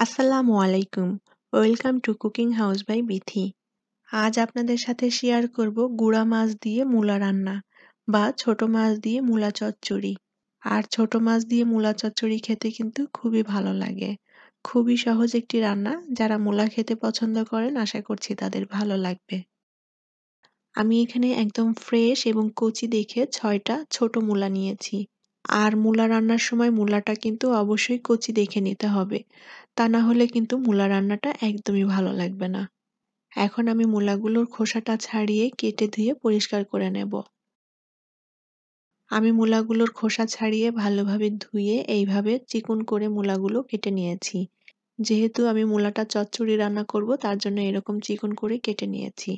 আসসালামু আলাইকুম। Welcome to cooking house by Bithi. আজ আপনাদের সাথে শেয়ার করব গুঁড়া মাছ দিয়ে মূলা রান্না বা ছোট মাছ দিয়ে মূলা চচ্চড়ি। আর ছোট মাছ দিয়ে মূলা চচ্চড়ি খেতে কিন্তু খুবই ভালো লাগে। খুবই সহজ একটি রান্না, যারা মূলা খেতে পছন্দ করেন আশা করছি তাদের ভালো লাগবে। আমি এখানে একদম ফ্রেশ এবং কচি দেখে ৬টা ছোট মূলা নিয়েছি। আর মূলা রান্নার সময় মূলাটা কিন্তু অবশ্যই কচি দেখে নিতে হবে। তা না হলে কিন্তু মূলা রান্নাটা একদমই ভালো লাগবে না। এখন আমি মূলাগুলোর খোসাটা ছাড়িয়ে কেটে ধুয়ে পরিষ্কার করে নেব। আমি মূলাগুলোর খোসা ছাড়িয়ে ভালোভাবে ধুয়ে এইভাবে চিকন করে মূলাগুলো কেটে নিয়েছি। যেহেতু আমি মূলাটা চচ্চড়ি রান্না করব, তার জন্য এরকম চিকন করে কেটে নিয়েছি।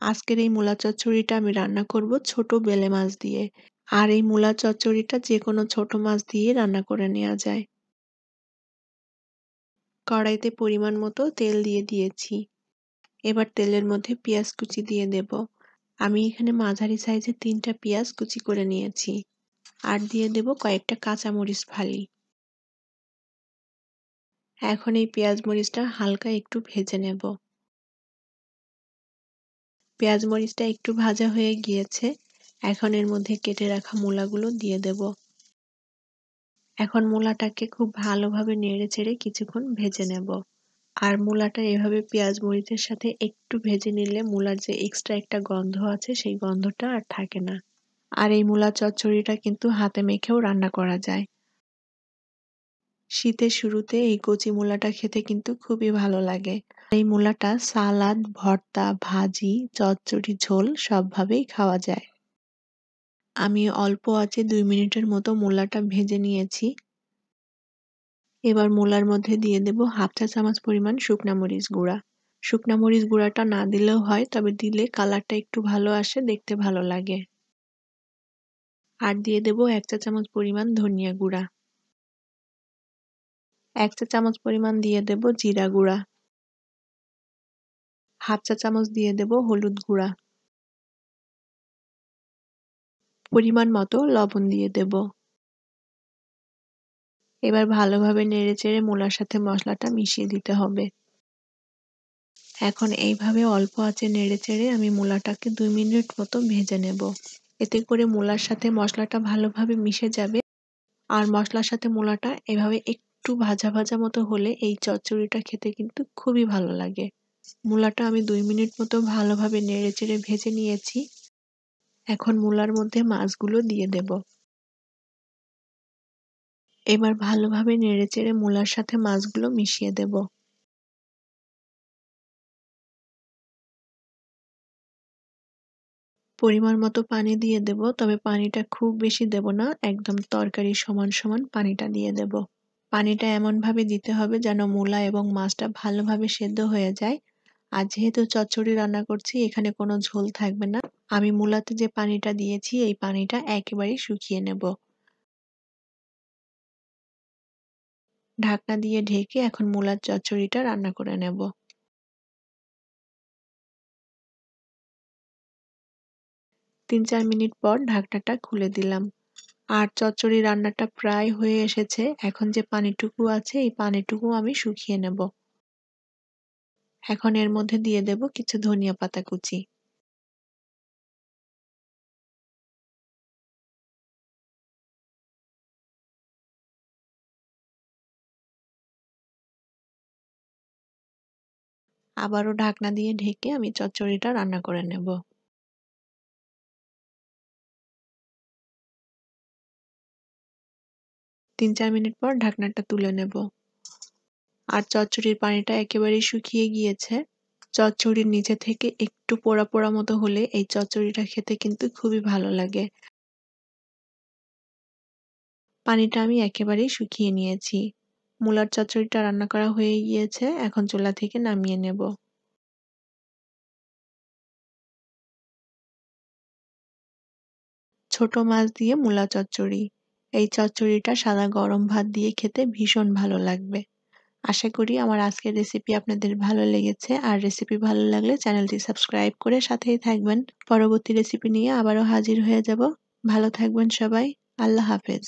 আজকের এই মূলা চচ্চড়িটা আমি রান্না করব ছোট বেলে মাছ দিয়ে। আর এই মূলা চচ্চড়িটা যেকোনো ছোট মাছ দিয়ে রান্না করে নেওয়া যায়। কড়াইতে পরিমাণ মতো তেল দিয়ে দিয়েছি। এবার তেলের মধ্যে পেঁয়াজ কুচি দিয়ে দেব। আমি এখানে মাঝারি সাইজের ৩টা পেঁয়াজ কুচি করে নিয়েছি। আর দিয়ে দেব কয়েকটা কাঁচামরিচ ফালি। এখন এই পেঁয়াজ মরিচটা হালকা একটু ভেজে নেব। পেঁয়াজ মরিচটা একটু ভাজা হয়ে গিয়েছে। এখন এর মধ্যে কেটে রাখা মূলাগুলো দিয়ে দেব। এখন মূলাটাকে খুব ভালোভাবে নেড়েচেড়ে কিছুক্ষণ ভেজে নেব। আর মূলাটা এভাবে পেঁয়াজ মরিচের সাথে একটু ভেজে নিলে মূলার যে এক্সট্রা একটা গন্ধ আছে সেই গন্ধটা আর থাকে না। আর এই মূলা চচ্চড়িটা কিন্তু হাতে মেখেও রান্না করা যায়। শীতের শুরুতে এই কচি মূলাটা খেতে কিন্তু খুবই ভালো লাগে। এই মূলাটা সালাদ, ভর্তা, ভাজি, চচ্চড়ি, ঝোল সবভাবেই খাওয়া যায়। আমি অল্প আঁচে ২ মিনিটের মতো মূলাটা ভেজে নিয়েছি। এবার মূলার মধ্যে দিয়ে দেব ১/২ চা চামচ পরিমাণ শুকনা মরিচ গুঁড়া। শুকনা মরিচ গুঁড়াটা না দিলেও হয়, তবে দিলে কালারটা একটু ভালো আসে, দেখতে ভালো লাগে। আর দিয়ে দেব ১ চা চামচ পরিমাণ ধনিয়া গুঁড়া। ১ চা চামচ পরিমাণ দিয়ে দেব জিরা গুঁড়া। ১/২ চা চামচ দিয়ে দেব হলুদ গুঁড়া। পরিমাণ মতো লবণ দিয়ে দেব। এবার ভালোভাবে নেড়েচেড়ে মূলার সাথে মশলাটা মিশিয়ে দিতে হবে। এখন এইভাবে অল্প আঁচে নেড়েচেড়ে আমি মূলাটাকে ২ মিনিট মতো ভেজে নেব। এতে করে মূলার সাথে মশলাটা ভালোভাবে মিশে যাবে। আর মশলার সাথে মূলাটা এভাবে একটু ভাজা ভাজা মতো হলে এই চচ্চড়িটা খেতে কিন্তু খুবই ভালো লাগে। মূলাটা আমি ২ মিনিট মতো ভালোভাবে নেড়েচেড়ে ভেজে নিয়েছি। এখন মূলার মধ্যে মাছগুলো দিয়ে দেব। এবার ভালোভাবে নেড়েচেড়ে মূলার সাথে মাছগুলো মিশিয়ে দেব। পরিমাণ মতো পানি দিয়ে দেব, তবে পানিটা খুব বেশি দেব না, একদম তরকারির সমান সমান পানিটা দিয়ে দেব। পানিটা এমনভাবে দিতে হবে যেন মূলা এবং মাছটা ভালোভাবে সেদ্ধ হয়ে যায়। আর যেহেতু চচ্চড়ি রান্না করছি, এখানে কোনো ঝোল থাকবে না। আমি মূলাতে যে পানিটা দিয়েছি এই পানিটা একেবারেই শুকিয়ে নেব। ঢাকনা দিয়ে ঢেকে এখন মূলার চচ্চড়িটা রান্না করে নেব। ৩-৪ মিনিট পর ঢাকনাটা খুলে দিলাম। আর চচ্চড়ি রান্নাটা প্রায় হয়ে এসেছে। এখন যে পানিটুকু আছে এই পানিটুকু আমি শুকিয়ে নেব। এখন এর মধ্যে দিয়ে দেব কিছু ধনিয়া পাতা কুচি। আবারও ঢাকনা দিয়ে ঢেকে আমি চচ্চড়িটা রান্না করে নেব। ৩-৪ মিনিট পর ঢাকনাটা তুলে নেব। আর চচ্চড়ির পানিটা একেবারেই শুকিয়ে গিয়েছে। চচ্চড়ির নিচে থেকে একটু পোড়া পোড়া মতো হলে এই চচ্চড়িটা খেতে কিন্তু খুবই ভালো লাগে। পানিটা আমি একেবারেই শুকিয়ে নিয়েছি। মূলার চচ্চড়িটা রান্না করা হয়ে গিয়েছে। এখন চুলা থেকে নামিয়ে নেব। ছোট মাছ দিয়ে মূলা চচ্চড়ি। এই চচ্চড়িটা সাদা গরম ভাত দিয়ে খেতে ভীষণ ভালো লাগবে। আশা করি আমার আজকের রেসিপি আপনাদের ভালো লেগেছে। আর রেসিপি ভালো লাগলে চ্যানেলটি সাবস্ক্রাইব করে সাথেই থাকবেন। পরবর্তী রেসিপি নিয়ে আবারও হাজির হয়ে যাব। ভালো থাকবেন সবাই। আল্লাহ হাফেজ।